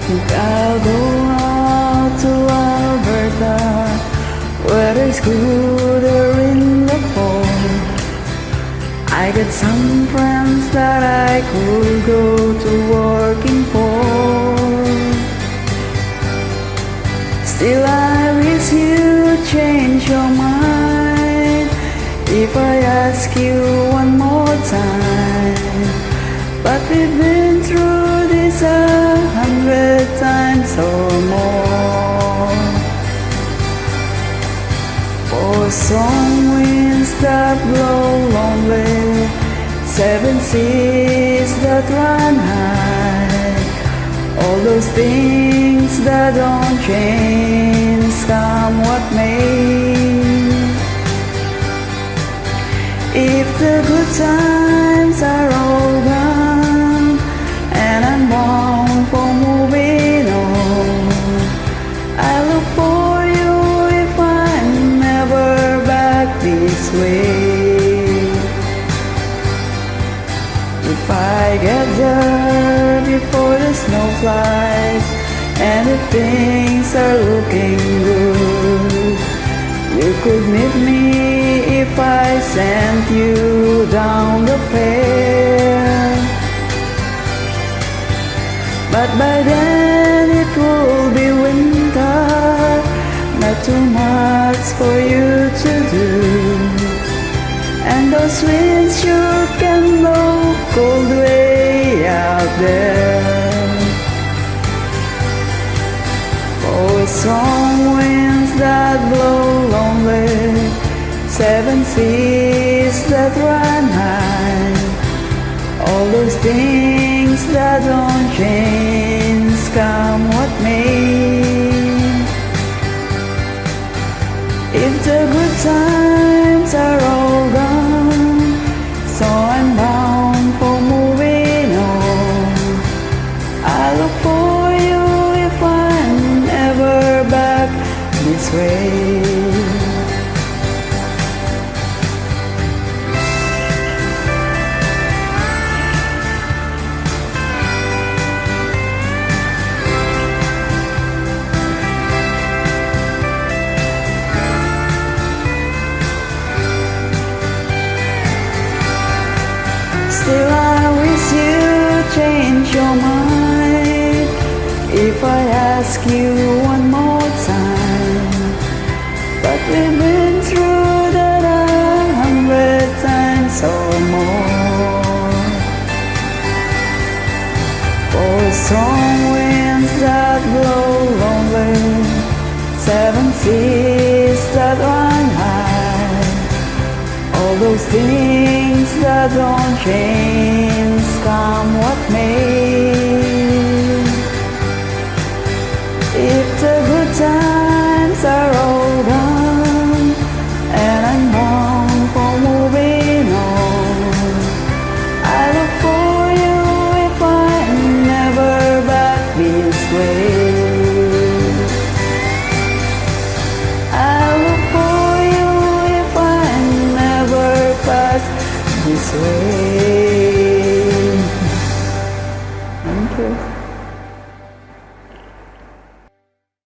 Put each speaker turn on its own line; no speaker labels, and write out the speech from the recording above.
Think I'll go out to Alberta, where there's cooler in the fall. I got some friends that I could go to working for. Still I wish you'd change your mind if I ask you one more time. But we've been through this 100 times or more. For strong winds that blow lonely, 7 seas that run high, all those things that don't change, come what may. If the good times are all gone and I'm bound for moving on, I look for you if I'm never back this way. If I get there before the snow flies and if things are looking good, you could meet me if I sent you down the path. But by then it will be winter, not too much for you to do, and those winds sure can blow cold way out there. Oh, strong winds that blow lonely, 7 seas that run high, all those things that don't change, come what may. If the good times are all gone, so I'm bound for moving on, I look for you if I'm ever back this way. Still I wish you'd change your mind if I ask you one more time. But we've been through that 100 times or more. For strong winds that blow lonely, 7 seas that run high, all those things that don't change, come what may. If the good times are all gone and I'm bound for moving on, I look for you if I'm never back this way. I look for you if I'm never past this way. Thank you.